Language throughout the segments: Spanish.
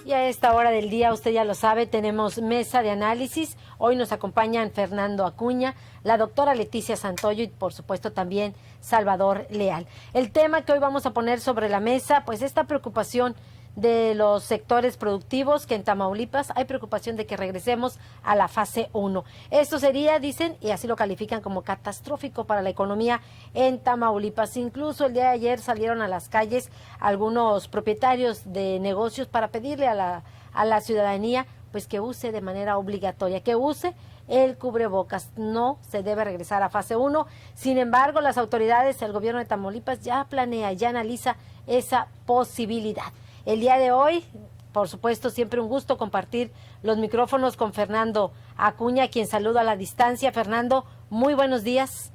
Y a esta hora del día, usted ya lo sabe, tenemos mesa de análisis. Hoy nos acompañan Fernando Acuña, la doctora Leticia Santoyo y por supuesto también Salvador Leal. El tema que hoy vamos a poner sobre la mesa, pues esta preocupación de los sectores productivos, que en Tamaulipas hay preocupación de que regresemos a la fase 1. Esto sería, dicen, y así lo califican como catastrófico para la economía en Tamaulipas. Incluso el día de ayer salieron a las calles algunos propietarios de negocios para pedirle a la ciudadanía pues que use de manera obligatoria, que use el cubrebocas. No se debe regresar a fase 1. Sin embargo, las autoridades, el gobierno de Tamaulipas ya planea, ya analiza esa posibilidad. El día de hoy, por supuesto, siempre un gusto compartir los micrófonos con Fernando Acuña, quien saludo a la distancia. Fernando, muy buenos días.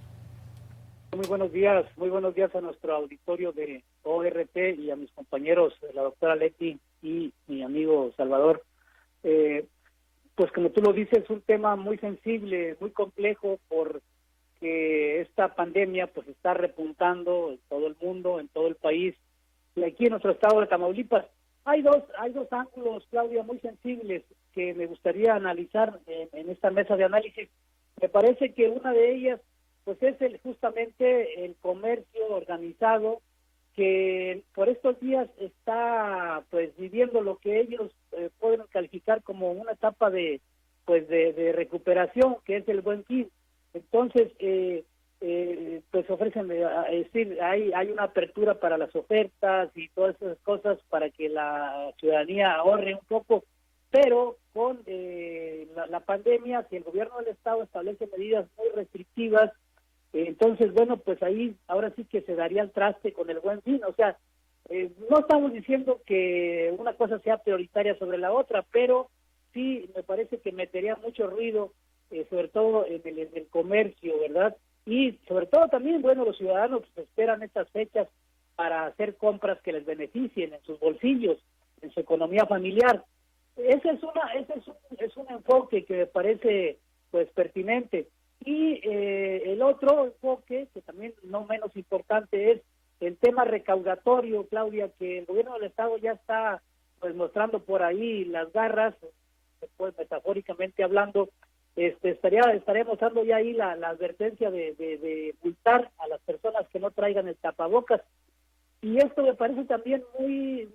Muy buenos días a nuestro auditorio de ORT y a mis compañeros, la doctora Leti y mi amigo Salvador. Pues como tú lo dices, es un tema muy sensible, muy complejo, porque esta pandemia pues está repuntando en todo el mundo, en todo el país. Y aquí en nuestro estado de Tamaulipas hay dos ángulos, Claudia, muy sensibles que me gustaría analizar en esta mesa de análisis. Me parece que una de ellas pues es justamente el comercio organizado, que por estos días está pues viviendo lo que ellos pueden calificar como una etapa de recuperación, que es el Buen Fin. Entonces pues ofrecen, es decir, hay una apertura para las ofertas y todas esas cosas para que la ciudadanía ahorre un poco, pero con la pandemia, si el gobierno del estado establece medidas muy restrictivas, entonces, bueno, pues ahí ahora sí que se daría el traste con el Buen Fin. O sea, no estamos diciendo que una cosa sea prioritaria sobre la otra, pero sí me parece que metería mucho ruido, sobre todo en el comercio, ¿verdad? Y sobre todo también, bueno, los ciudadanos pues, esperan estas fechas para hacer compras que les beneficien en sus bolsillos, en su economía familiar. Ese es un enfoque que me parece pues pertinente. Y el otro enfoque, que también no menos importante, es el tema recaudatorio, Claudia, que el gobierno del estado ya está pues mostrando por ahí las garras, pues metafóricamente hablando. Estaría mostrando ya ahí la advertencia de multar a las personas que no traigan el tapabocas. Y esto me parece también muy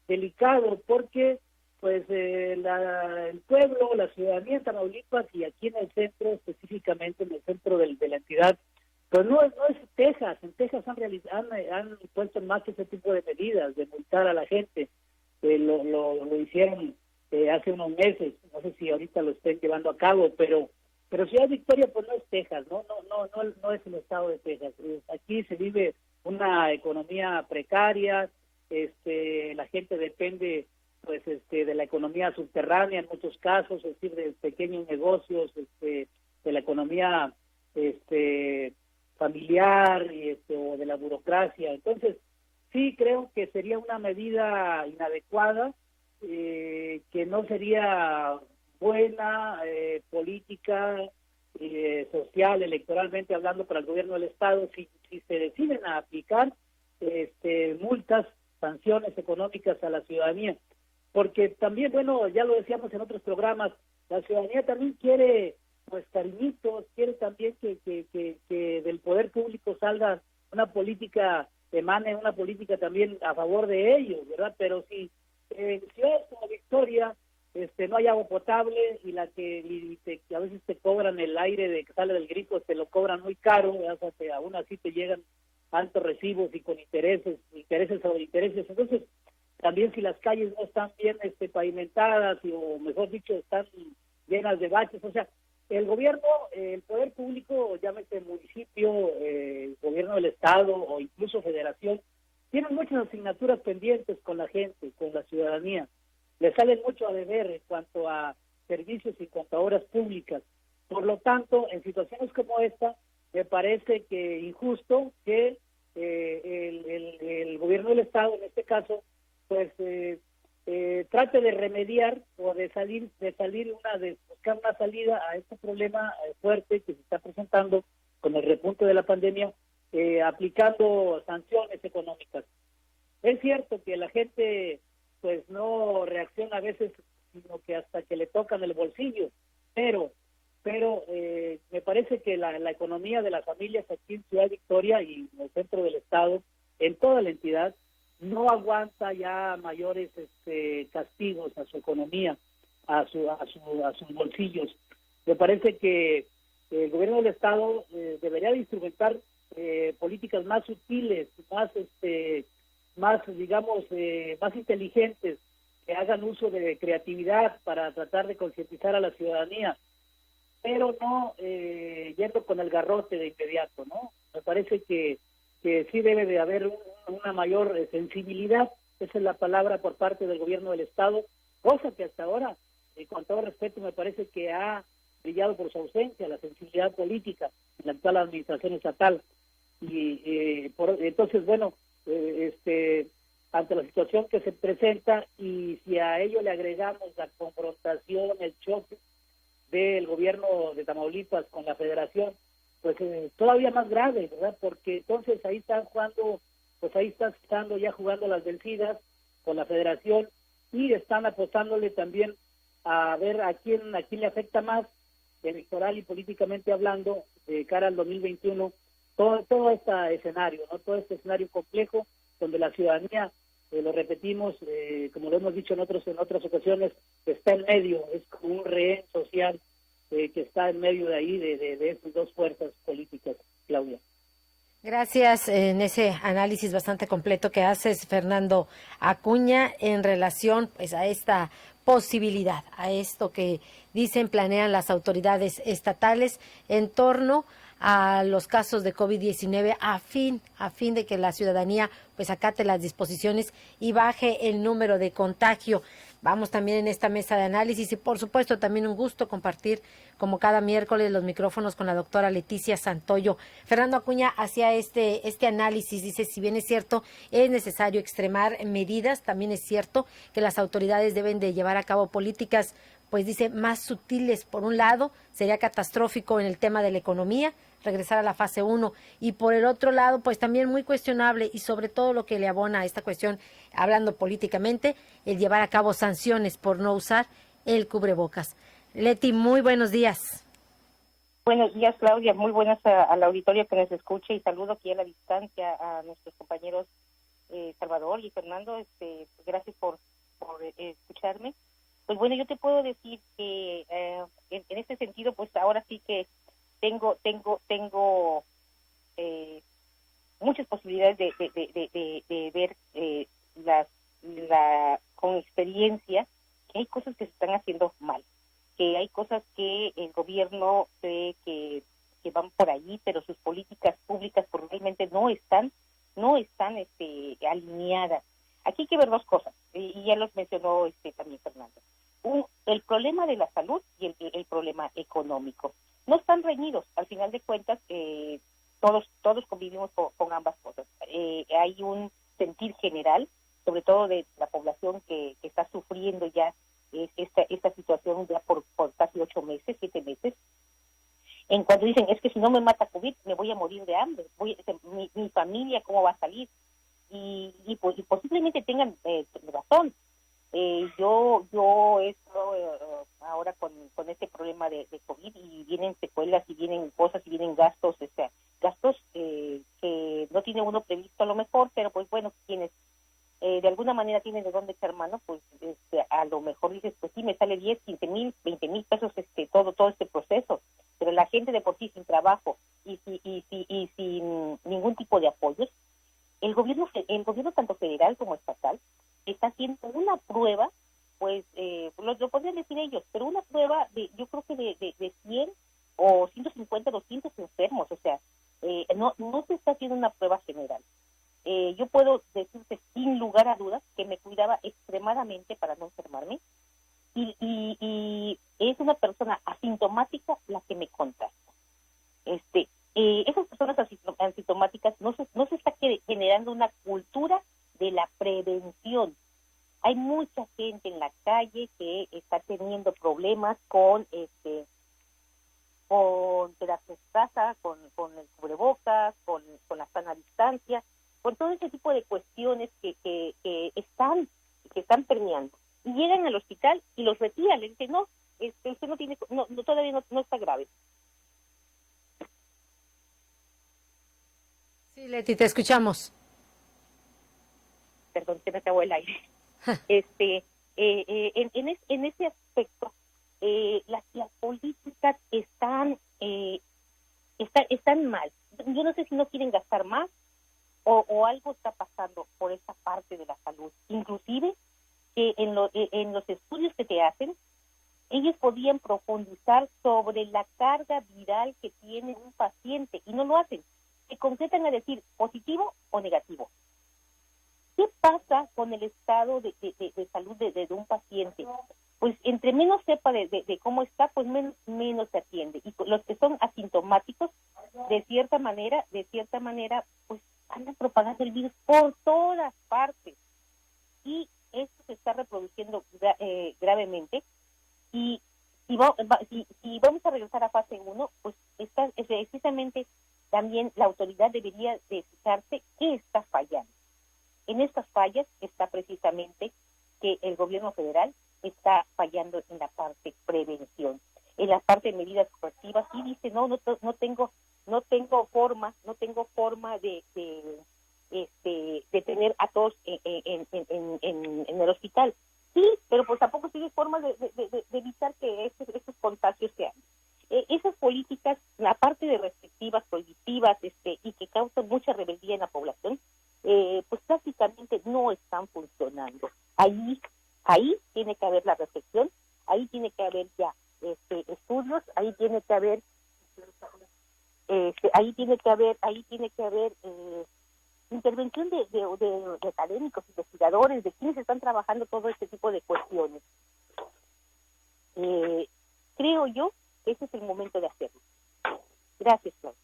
delicado, porque pues el pueblo, la ciudadanía en Tamaulipas y aquí en el centro, específicamente en el centro de la entidad, pues no es Texas. En Texas han puesto en marcha ese tipo de medidas, de multar a la gente. Lo hicieron hace unos meses, no sé si ahorita lo estén llevando a cabo, pero Ciudad Victoria pues no es Texas, no es el estado de Texas. Aquí se vive una economía precaria, la gente depende pues de la economía subterránea en muchos casos, es decir, de pequeños negocios, de la economía familiar o de la burocracia. Entonces, sí creo que sería una medida inadecuada, que no sería buena política, social, electoralmente hablando para el gobierno del estado, si se deciden a aplicar multas, sanciones económicas a la ciudadanía. Porque también, bueno, ya lo decíamos en otros programas, la ciudadanía también quiere pues cariñitos, quiere también que del poder público salga una política, emane una política también a favor de ellos, ¿verdad? Pero si en ciudades como Victoria no hay agua potable y que a veces te cobran el aire de que sale del grifo, te lo cobran muy caro, ¿verdad? O sea, aún así te llegan altos recibos y con intereses sobre intereses. Entonces, también si las calles no están bien pavimentadas o mejor dicho están llenas de baches, o sea, el gobierno, el poder público, llámese municipio, gobierno del estado o incluso federación, tienen muchas asignaturas pendientes con la gente, con la ciudadanía. Le salen mucho a deber en cuanto a servicios y en cuanto a obras públicas. Por lo tanto, en situaciones como esta, me parece que injusto que el gobierno del estado, en este caso, pues trate de remediar o de buscar una salida a este problema fuerte que se está presentando con el repunte de la pandemia, aplicando sanciones económicas. Es cierto que la gente pues no reacciona a veces, sino que hasta que le tocan el bolsillo. Pero me parece que la economía de las familias aquí en Ciudad Victoria y en el centro del estado, en toda la entidad, no aguanta ya mayores castigos a su economía, a sus bolsillos. Me parece que el gobierno del estado debería de instrumentar políticas más sutiles, más digamos más inteligentes, que hagan uso de creatividad para tratar de concientizar a la ciudadanía, pero no yendo con el garrote de inmediato, ¿no? Me parece que sí debe de haber una mayor sensibilidad, esa es la palabra, por parte del gobierno del estado, cosa que hasta ahora, con todo respeto, me parece que ha brillado por su ausencia, la sensibilidad política en la actual administración estatal. Y entonces, bueno, ante la situación que se presenta, y si a ello le agregamos la confrontación, el choque del gobierno de Tamaulipas con la federación, pues todavía más grave, ¿verdad? Porque entonces ahí están jugando, pues ahí están ya jugando las vencidas con la federación, y están apostándole también a ver a quién le afecta más, electoral y políticamente hablando, de cara al 2021, todo este escenario, ¿no? Todo este escenario complejo, donde la ciudadanía, lo repetimos, como lo hemos dicho en otras ocasiones, está en medio, es como un rehén social que está en medio de ahí, de estas dos fuerzas políticas, Claudia. Gracias en ese análisis bastante completo que haces, Fernando Acuña, en relación pues a esta posibilidad, a esto que dicen, planean las autoridades estatales en torno a los casos de COVID-19 a fin de que la ciudadanía pues acate las disposiciones y baje el número de contagio. Vamos también en esta mesa de análisis y por supuesto también un gusto compartir como cada miércoles los micrófonos con la doctora Leticia Santoyo. Fernando Acuña hacía este análisis, dice, si bien es cierto, es necesario extremar medidas, también es cierto que las autoridades deben de llevar a cabo políticas, pues dice, más sutiles. Por un lado, sería catastrófico en el tema de la economía, regresar a la fase 1, y por el otro lado, pues también muy cuestionable, y sobre todo lo que le abona a esta cuestión, hablando políticamente, el llevar a cabo sanciones por no usar el cubrebocas. Leti, muy buenos días. Buenos días, Claudia. Muy buenas al auditorio que nos escuche, y saludo aquí a la distancia a nuestros compañeros Salvador y Fernando. Gracias por escucharme. Pues bueno, yo te puedo decir que en este sentido, pues ahora sí que tengo muchas posibilidades de ver con experiencia que hay cosas que se están haciendo mal, que hay cosas que el gobierno cree que van por allí, pero sus políticas públicas probablemente no están alineadas. Aquí hay que ver dos cosas, y ya los mencionó también Fernando. El problema de la salud y el problema económico. No están reñidos, al final de cuentas, todos convivimos con ambas cosas. Hay un sentir general, sobre todo de la población que está sufriendo ya esta situación ya por casi 7 meses, en cuanto dicen, es que si no me mata COVID, me voy a morir de hambre, mi familia, ¿cómo va a salir? Y posiblemente tengan razón. Yo he estado ahora con este problema de COVID, y vienen secuelas, y vienen cosas, y vienen gastos, gastos que no tiene uno previsto a lo mejor, pero pues bueno, quienes de alguna manera tienen de dónde echar mano, pues a lo mejor dices, pues sí, me sale 10, 15 mil, 20 mil pesos todo este proceso, pero la gente de por sí sin trabajo y sin ningún tipo de apoyos, el gobierno tanto federal como estatal está haciendo una prueba, pues lo podrían decir ellos, pero una prueba yo creo que de 100 o 150, 200 enfermos, o sea, no se está haciendo una prueba general. Yo puedo decirte sin lugar a dudas que me cuidaba extremadamente para no enfermarme, y es una persona asintomática la que me contagia. Esas personas asintomáticas no se está generando una cultura de la prevención. Hay mucha gente en la calle que está teniendo problemas con quedarse en casa, con el cubrebocas, con la sana distancia, con todo ese tipo de cuestiones que están que están permeando, y llegan al hospital y los retiran, le dicen, no, usted no tiene, todavía no está grave. Sí, Leti, te escuchamos. Perdón, se me acabó el aire. En ese aspecto, las políticas están mal. Yo no sé si no quieren gastar más o algo está pasando por esa parte de la salud. Inclusive, en los estudios que te hacen, ellos podían profundizar sobre la carga viral que tiene un paciente y no lo hacen. Se concretan a decir positivo o negativo. ¿Qué pasa con el estado de salud de un paciente? Pues entre menos sepa de cómo está, pues menos se atiende. Y los que son asintomáticos, de cierta manera, pues andan propagando el virus por todas partes. Y esto se está reproduciendo gravemente. Y si vamos a regresar a fase 1, pues precisamente también la autoridad debería de fijarse qué está fallando. En estas fallas está precisamente que el gobierno federal está fallando en la parte prevención. En la parte de medidas correctivas sí dice, no tengo forma de tener a todos en el hospital. Sí, pero pues tampoco sigue forma de evitar que estos contagios sean. Esas políticas, la parte de restrictivas, prohibitivas, y que causan mucha rebeldía en la población, pues prácticamente no están funcionando. Ahí tiene que haber la reflexión, ahí tiene que haber ya estudios, ahí tiene que haber intervención de académicos, investigadores, de quienes están trabajando todo este tipo de cuestiones. Creo yo que ese es el momento de hacerlo. Gracias, Claudia.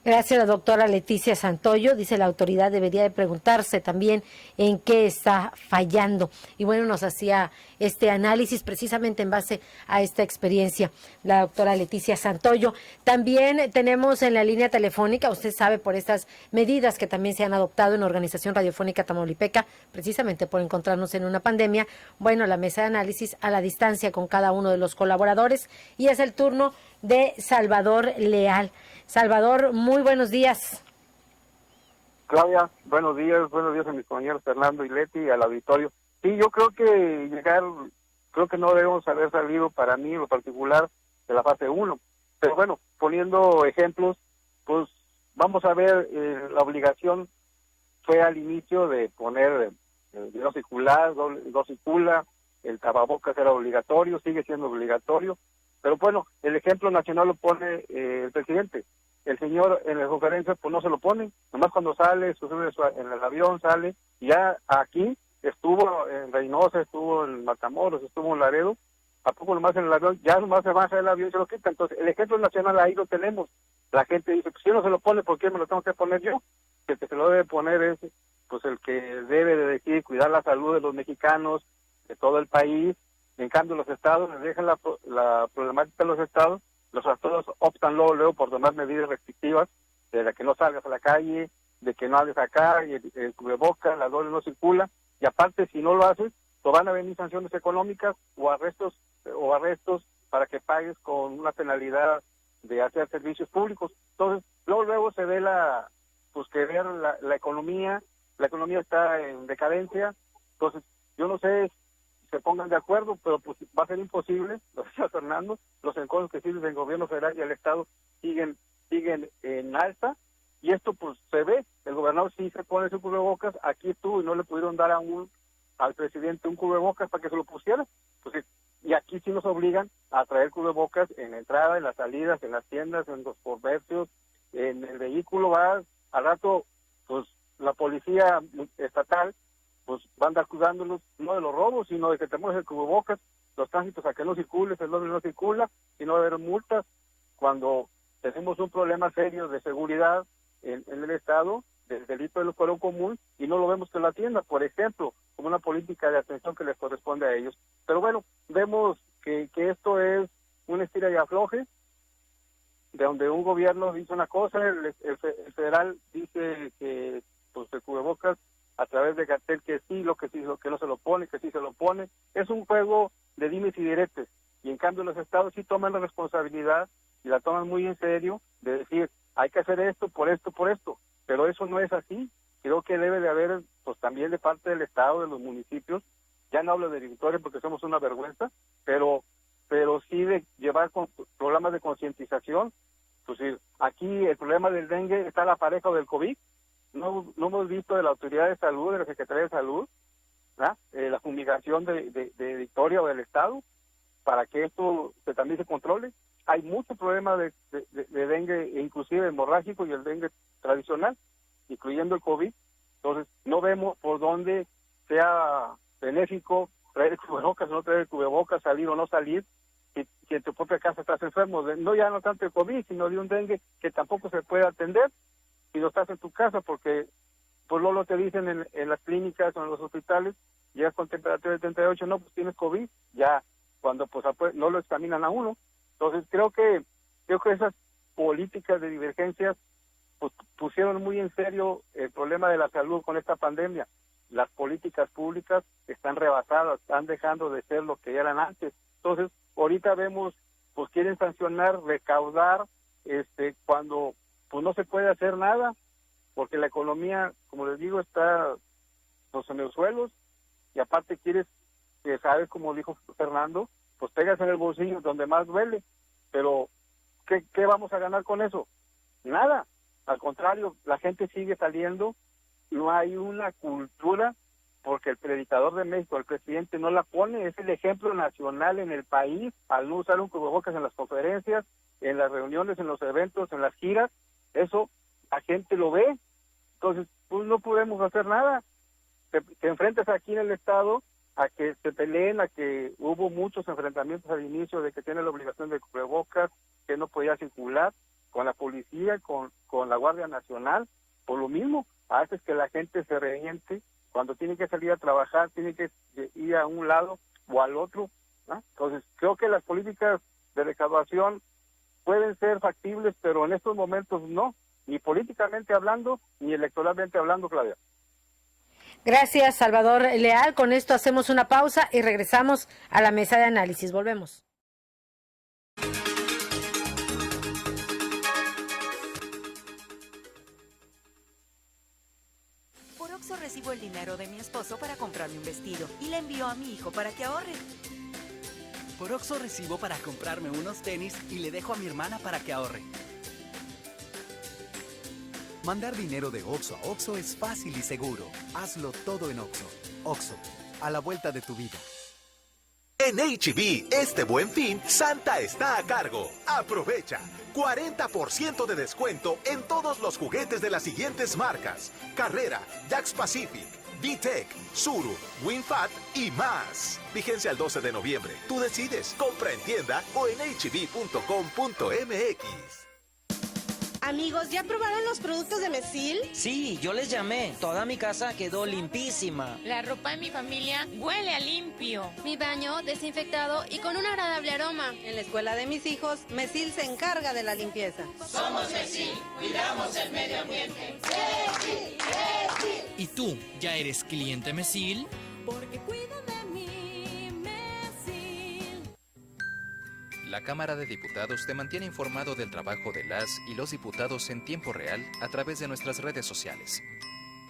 Gracias, la doctora Leticia Santoyo. Dice la autoridad debería de preguntarse también en qué está fallando. Y bueno, nos hacía este análisis precisamente en base a esta experiencia la doctora Leticia Santoyo. También tenemos en la línea telefónica, usted sabe, por estas medidas que también se han adoptado en la Organización Radiofónica Tamaulipeca, precisamente por encontrarnos en una pandemia, bueno, la mesa de análisis a la distancia con cada uno de los colaboradores, y es el turno de Salvador Leal. Salvador, muy buenos días. Claudia, buenos días a mis compañeros Fernando y Leti y al auditorio. Sí, yo creo que creo que no debemos haber salido, para mí en lo particular, de la fase 1. Pero bueno, poniendo ejemplos, pues vamos a ver, la obligación fue al inicio de poner dosicula, el tapabocas era obligatorio, sigue siendo obligatorio. Pero bueno, el ejemplo nacional lo pone el presidente. El señor en la conferencia pues no se lo pone, nomás cuando sale, sube en el avión, sale, y ya aquí estuvo en Reynosa, estuvo en Matamoros, estuvo en Laredo, a poco nomás en el avión, ya nomás se baja el avión y se lo quita. Entonces el ejemplo nacional ahí lo tenemos. La gente dice, pues si no se lo pone, ¿por qué me lo tengo que poner yo? El que se lo debe poner es pues el que debe de decir, cuidar la salud de los mexicanos, de todo el país. En cambio, los estados les dejan la problemática de los estados optan luego por tomar medidas restrictivas, de que no salgas a la calle, de que no hables acá, y el cubrebocas, la doble no circula, y aparte, si no lo haces, te van a venir sanciones económicas o arrestos para que pagues con una penalidad de hacer servicios públicos. Entonces, luego se ve la economía está en decadencia. Entonces, yo no sé se pongan de acuerdo, pero pues va a ser imposible, lo decía Fernando, los enconos que sirven del gobierno federal y el Estado siguen en alza, y esto pues se ve, el gobernador sí se pone su cubrebocas, aquí estuvo y no le pudieron dar al presidente un cubrebocas para que se lo pusiera, pues, y aquí sí nos obligan a traer cubrebocas en la entrada, en las salidas, en las tiendas, en los comercios, en el vehículo, va al rato, pues la policía estatal pues van a andar acusándolos no de los robos, sino de que tenemos el cubrebocas, los tránsitos a que no circule, el doble no circula, y no haber multas, cuando tenemos un problema serio de seguridad en el Estado, del delito del fuero común, y no lo vemos que lo atienda, por ejemplo, como una política de atención que les corresponde a ellos. Pero bueno, vemos que esto es un estira y afloje, de donde un gobierno dice una cosa, el federal dice que pues el cubrebocas a través de Gatell que sí, lo que sí, lo que no se lo pone, que sí se lo pone. Es un juego de dimes y diretes. Y en cambio los estados sí toman la responsabilidad y la toman muy en serio de decir, hay que hacer esto, por esto, por esto. Pero eso no es así. Creo que debe de haber, pues también de parte del estado, de los municipios, ya no hablo de Victoria porque somos una vergüenza, pero sí de llevar con programas de concientización. Pues aquí el problema del dengue está la pareja del COVID. No hemos visto de la Autoridad de Salud, de la Secretaría de Salud, la fumigación de Victoria o del Estado, para que esto también se controle. Hay mucho problema de dengue, inclusive hemorrágico y el dengue tradicional, incluyendo el COVID. Entonces, no vemos por dónde sea benéfico traer cubrebocas o no traer cubrebocas, salir o no salir, si en tu propia casa estás enfermo, no tanto de COVID, sino de un dengue que tampoco se puede atender si no estás en tu casa, porque pues luego te dicen en las clínicas o en los hospitales, llegas con temperatura de 38, no, pues tienes COVID, ya cuando pues no lo examinan a uno. Entonces creo que esas políticas de divergencias pues pusieron muy en serio el problema de la salud con esta pandemia. Las políticas públicas están rebasadas, están dejando de ser lo que eran antes. Entonces, ahorita vemos, pues quieren sancionar, recaudar, cuando pues no se puede hacer nada, porque la economía, como les digo, está pues en los suelos, y aparte quieres, que sabes, como dijo Fernando, pues pegas en el bolsillo donde más duele, pero ¿qué vamos a ganar con eso? Nada, al contrario, la gente sigue saliendo, no hay una cultura, porque el predicador de México, el presidente, no la pone, es el ejemplo nacional en el país, al no usar un cubrebocas en las conferencias, en las reuniones, en los eventos, en las giras, eso la gente lo ve, entonces pues no podemos hacer nada. Te enfrentas aquí en el Estado a que se peleen, a que hubo muchos enfrentamientos al inicio de que tiene la obligación de cubrebocas, que no podía circular, con la policía, con la Guardia Nacional, por lo mismo, haces que la gente se reviente, cuando tiene que salir a trabajar, tiene que ir a un lado o al otro, ¿no? Entonces, creo que las políticas de recaudación pueden ser factibles, pero en estos momentos no, ni políticamente hablando, ni electoralmente hablando, Claudia. Gracias, Salvador Leal. Con esto hacemos una pausa y regresamos a la mesa de análisis. Volvemos. Por Oxxo recibo el dinero de mi esposo para comprarme un vestido y le envío a mi hijo para que ahorre. Por Oxxo recibo para comprarme unos tenis y le dejo a mi hermana para que ahorre. Mandar dinero de Oxxo a Oxxo es fácil y seguro. Hazlo todo en Oxxo. Oxxo, a la vuelta de tu vida. En H-E-B, este Buen Fin, Santa está a cargo. Aprovecha 40% de descuento en todos los juguetes de las siguientes marcas: Carrera, Jax Pacific, VTech, Suru, WinFat y más. Vigencia el 12 de noviembre. Tú decides. Compra en tienda o en hb.com.mx. Amigos, ¿ya probaron los productos de Mesil? Sí, yo les llamé. Toda mi casa quedó limpísima. La ropa de mi familia huele a limpio. Mi baño desinfectado y con un agradable aroma. En la escuela de mis hijos, Mesil se encarga de la limpieza. Somos Mesil, cuidamos el medio ambiente. Mesil, Mesil. ¿Y tú, ya eres cliente Mesil? Porque cuido de mí, Mesil. La Cámara de Diputados te mantiene informado del trabajo de las y los diputados en tiempo real a través de nuestras redes sociales.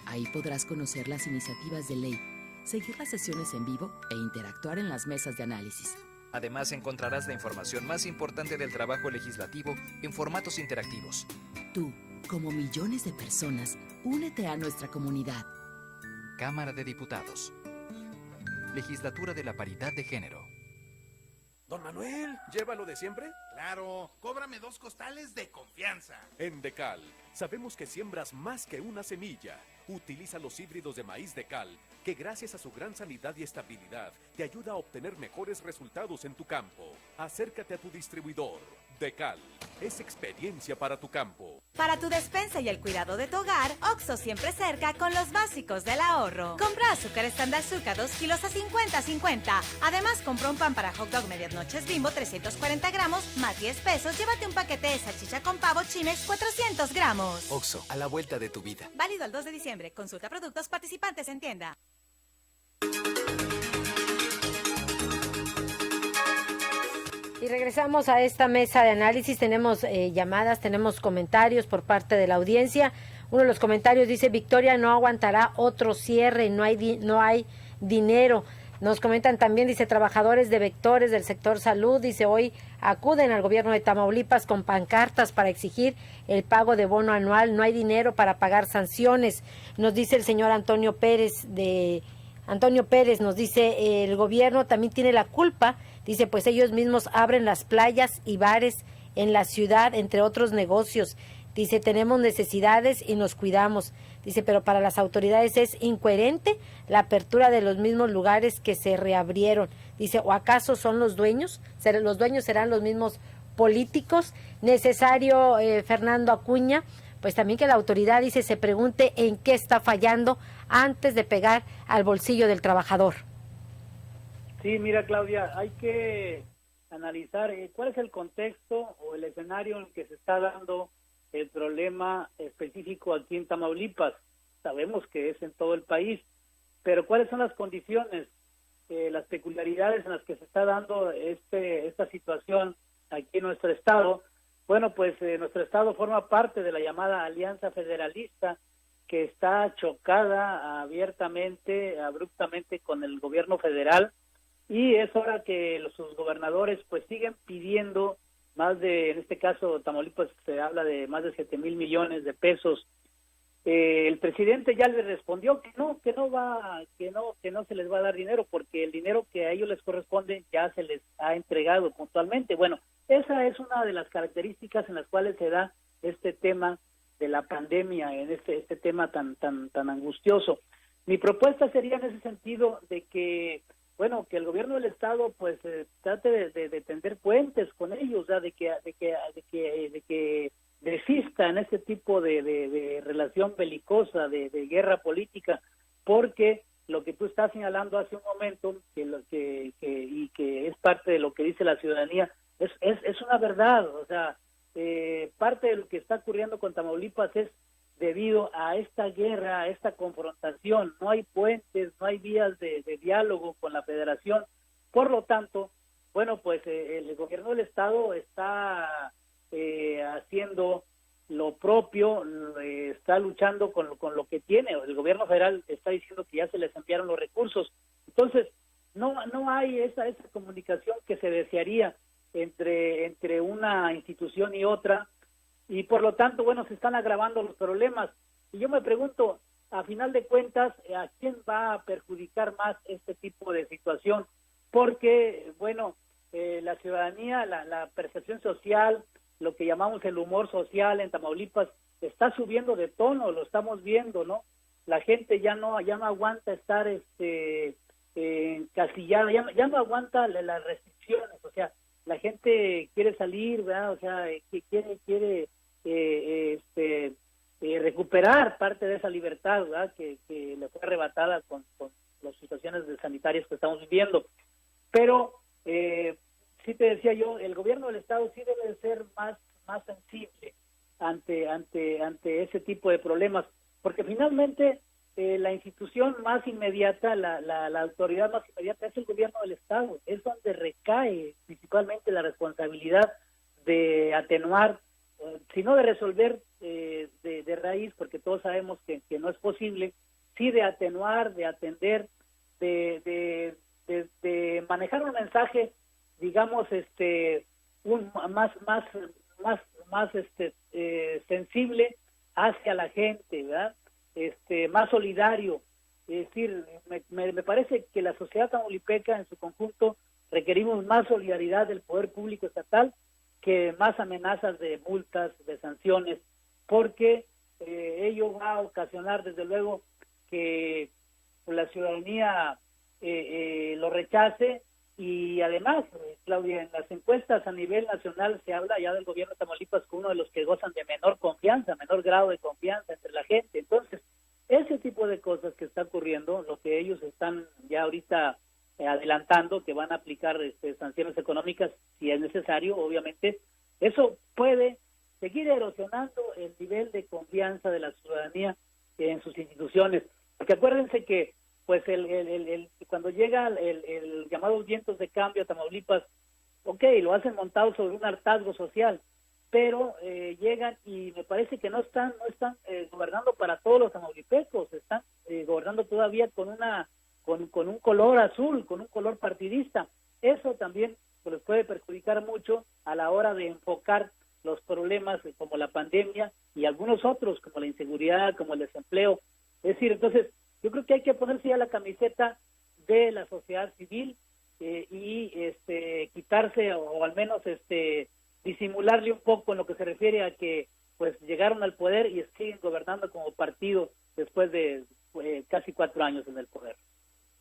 Ahí podrás conocer las iniciativas de ley, seguir las sesiones en vivo e interactuar en las mesas de análisis. Además, encontrarás la información más importante del trabajo legislativo en formatos interactivos. Tú, como millones de personas, únete a nuestra comunidad. Cámara de Diputados. Legislatura de la Paridad de Género. Don Manuel, ¿lleva lo de siempre? Claro, cóbrame 2 costales de confianza. En Decal, sabemos que siembras más que una semilla. Utiliza los híbridos de maíz Decal, que gracias a su gran sanidad y estabilidad, te ayuda a obtener mejores resultados en tu campo. Acércate a tu distribuidor. Decal, es experiencia para tu campo. Para tu despensa y el cuidado de tu hogar, OXXO siempre cerca con los básicos del ahorro. Compra azúcar estándar Azúcar 2 kilos a 50. Además, compra un pan para hot dog medias noches Bimbo 340 gramos más 10 pesos. Llévate un paquete de salchicha con pavo Chimex 400 gramos. OXXO, a la vuelta de tu vida. Válido el 2 de diciembre. Consulta productos participantes en tienda. Y regresamos a esta mesa de análisis. Tenemos llamadas, tenemos comentarios por parte de la audiencia. Uno de los comentarios dice: Victoria no aguantará otro cierre, no hay dinero. Nos comentan también, dice, trabajadores de vectores del sector salud, dice, hoy acuden al gobierno de Tamaulipas con pancartas para exigir el pago de bono anual. No hay dinero para pagar sanciones. Nos dice el señor Antonio Pérez nos dice, el gobierno también tiene la culpa, dice, pues ellos mismos abren las playas y bares en la ciudad, entre otros negocios. Dice, tenemos necesidades y nos cuidamos. Dice, pero para las autoridades es incoherente la apertura de los mismos lugares que se reabrieron. Dice, ¿o acaso son los dueños? ¿Los dueños serán los mismos políticos? Necesario, Fernando Acuña, pues también que la autoridad, dice, se pregunte en qué está fallando antes de pegar al bolsillo del trabajador. Sí, mira, Claudia, hay que analizar cuál es el contexto o el escenario en el que se está dando el problema específico aquí en Tamaulipas. Sabemos que es en todo el país, pero ¿cuáles son las condiciones, las peculiaridades en las que se está dando esta situación aquí en nuestro estado? Bueno, pues nuestro estado forma parte de la llamada Alianza Federalista, que está chocada abiertamente, abruptamente con el gobierno federal, y es hora que sus gobernadores pues siguen pidiendo más de, en este caso Tamaulipas se habla de más de 7,000 millones de pesos. El presidente ya le respondió que no se les va a dar dinero, porque el dinero que a ellos les corresponde ya se les ha entregado puntualmente. Bueno, esa es una de las características en las cuales se da este tema de la pandemia, en este tema tan angustioso. Mi propuesta sería en ese sentido de que, bueno, que el gobierno del estado pues trate de tender puentes con ellos, ¿ya? de que desista en este tipo de relación belicosa, de guerra política, porque lo que tú estás señalando hace un momento, que es parte de lo que dice la ciudadanía, es una verdad. O sea, parte de lo que está ocurriendo con Tamaulipas es debido a esta guerra, a esta confrontación. No hay puentes, no hay vías de diálogo con la federación. Por lo tanto, bueno, pues el gobierno del estado está haciendo lo propio, está luchando con lo que tiene. El gobierno federal está diciendo que ya se les enviaron los recursos. Entonces, no hay esa comunicación que se desearía entre una institución y otra, y por lo tanto, bueno, se están agravando los problemas. Y yo me pregunto, a final de cuentas, ¿a quién va a perjudicar más este tipo de situación? Porque, bueno, la ciudadanía, la percepción social, lo que llamamos el humor social en Tamaulipas, está subiendo de tono, lo estamos viendo, ¿no? La gente ya no aguanta estar encasillada, ya no aguanta las restricciones, o sea, la gente quiere salir, ¿verdad? O sea, quiere recuperar parte de esa libertad, ¿verdad? Que le fue arrebatada con las situaciones sanitarias que estamos viviendo. Pero sí te decía yo, el gobierno del estado sí debe de ser más sensible ante ese tipo de problemas, porque finalmente la institución más inmediata, la autoridad más inmediata es el gobierno del estado. Es donde recae principalmente la responsabilidad de atenuar, si no de resolver de raíz, porque todos sabemos que no es posible, sí de atenuar, de atender, de manejar un mensaje, digamos, más sensible hacia la gente, ¿verdad? Más solidario. Es decir, me parece que la sociedad tamaulipeca en su conjunto requerimos más solidaridad del poder público estatal que más amenazas de multas, de sanciones, porque ello va a ocasionar desde luego que la ciudadanía lo rechace, y además Claudia, en las encuestas a nivel nacional se habla ya del gobierno de Tamaulipas como uno de los que gozan de menor confianza, menor grado de confianza entre la gente. Entonces, ese tipo de cosas que está ocurriendo, lo que ellos están ya ahorita adelantando, que van a aplicar sanciones económicas si es necesario, obviamente, eso puede seguir erosionando el nivel de confianza de la ciudadanía en sus instituciones. Porque acuérdense que pues cuando llega el llamado vientos de cambio a Tamaulipas, lo hacen montado sobre un hartazgo social, pero llegan y me parece que no están gobernando para todos los tamaulipecos, están gobernando todavía con un color azul, con un color partidista. Eso también pues, les puede perjudicar mucho a la hora de enfocar los problemas como la pandemia y algunos otros como la inseguridad, como el desempleo. Es decir, entonces yo creo que hay que ponerse ya la camiseta de la sociedad civil y quitarse o al menos disimularle un poco en lo que se refiere a que pues llegaron al poder y siguen gobernando como partido después de casi 4 años en el poder.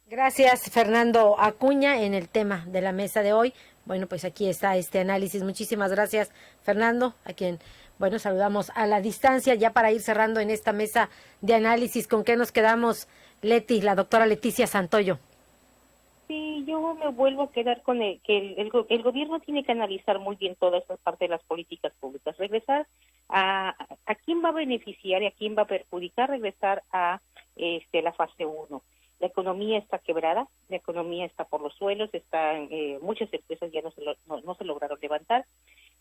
Gracias, Fernando Acuña, en el tema de la mesa de hoy. Bueno, pues aquí está este análisis. Muchísimas gracias, Fernando, a quien, bueno, saludamos a la distancia. Ya para ir cerrando en esta mesa de análisis, ¿con qué nos quedamos, Leti, la doctora Leticia Santoyo? Sí, yo me vuelvo a quedar con que el gobierno tiene que analizar muy bien toda esta parte de las políticas públicas, regresar a quién va a beneficiar y a quién va a perjudicar, regresar a la fase 1. La economía está quebrada, la economía está por los suelos, muchas empresas ya no se lograron levantar.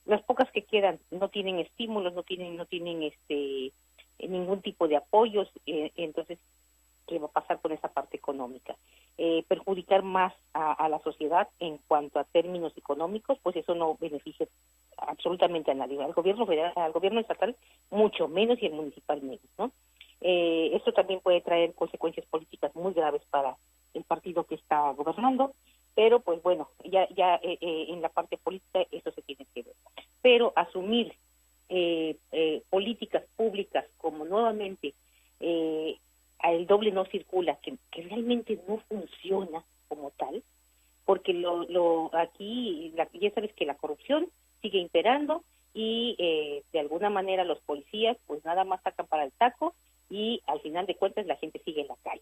Las pocas que quedan no tienen estímulos, no tienen ningún tipo de apoyos, entonces, ¿qué va a pasar con esa parte económica? Perjudicar más a la sociedad en cuanto a términos económicos, pues eso no beneficia absolutamente a nadie. Al gobierno federal, al gobierno estatal, mucho menos, y al municipal menos, ¿no? Esto también puede traer consecuencias políticas muy graves para el partido que está gobernando, pero pues bueno, ya en la parte política eso se tiene que ver. Pero asumir políticas públicas como nuevamente el doble no circula, que realmente no funciona como tal, porque aquí ya sabes que la corrupción sigue imperando y de alguna manera los policías pues nada más sacan para el taco y al final de cuentas la gente sigue en la calle.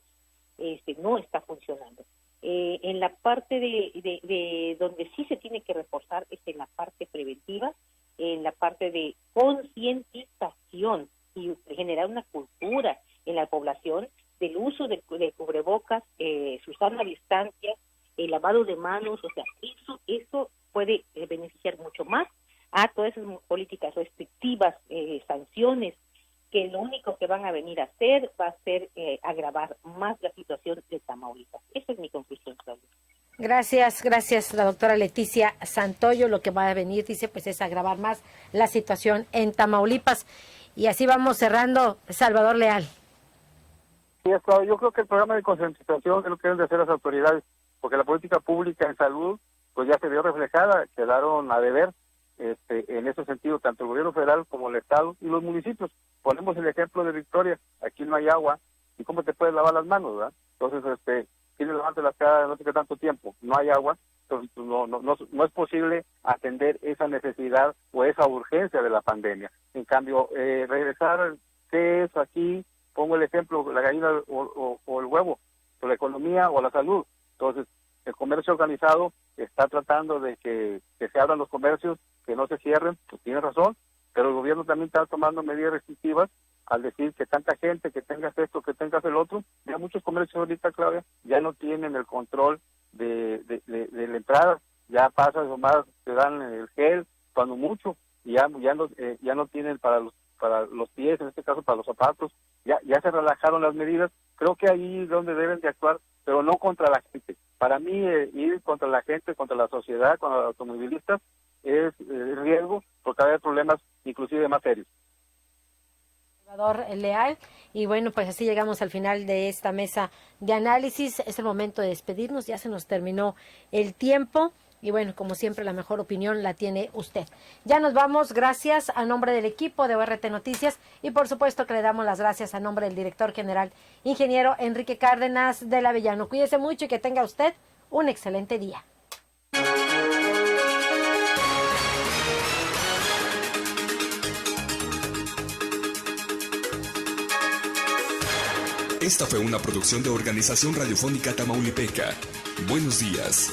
No está funcionando. En la parte de donde sí se tiene que reforzar es en la parte preventiva, en la parte de concientización y generar una cultura en la población del uso de cubrebocas, su sana distancia, el lavado de manos, o sea, eso puede beneficiar mucho más a todas esas políticas restrictivas, sanciones, que lo único que van a venir a hacer va a ser agravar más la situación de Tamaulipas. Esa es mi conclusión, Claudia. Gracias, la doctora Leticia Santoyo. Lo que va a venir, dice, pues es agravar más la situación en Tamaulipas. Y así vamos cerrando. Salvador Leal. Sí, claro. Yo creo que el programa de concientización es lo que deben de hacer las autoridades, porque la política pública en salud pues ya se vio reflejada, quedaron a deber en ese sentido tanto el gobierno federal como el estado y los municipios. Ponemos el ejemplo de Victoria, aquí no hay agua, ¿y cómo te puedes lavar las manos, verdad? Entonces, tienes lavártelas cada no sé qué tanto tiempo, no hay agua, entonces no es posible atender esa necesidad o esa urgencia de la pandemia. En cambio, regresar, ¿qué es aquí? Pongo el ejemplo, la gallina o el huevo, o la economía o la salud. Entonces, el comercio organizado está tratando de que se abran los comercios, que no se cierren, pues tiene razón, pero el gobierno también está tomando medidas restrictivas al decir que tanta gente, que tengas esto, que tengas el otro. Ya muchos comercios ahorita, Claudia, ya no tienen el control de la entrada, ya pasas o más, te dan el gel, cuando mucho, y ya no tienen para los pies, en este caso para los zapatos, ya se relajaron las medidas. Creo que ahí es donde deben de actuar, pero no contra la gente. Para mí, ir contra la gente, contra la sociedad, contra los automovilistas, es riesgo, porque va a haber problemas inclusive más serios. Salvador Leal, y bueno, pues así llegamos al final de esta mesa de análisis. Es el momento de despedirnos, ya se nos terminó el tiempo. Y bueno, como siempre, la mejor opinión la tiene usted. Ya nos vamos, gracias a nombre del equipo de ORT Noticias y por supuesto que le damos las gracias a nombre del director general, ingeniero Enrique Cárdenas del Avellano. Cuídese mucho y que tenga usted un excelente día. Esta fue una producción de Organización Radiofónica Tamaulipeca. Buenos días.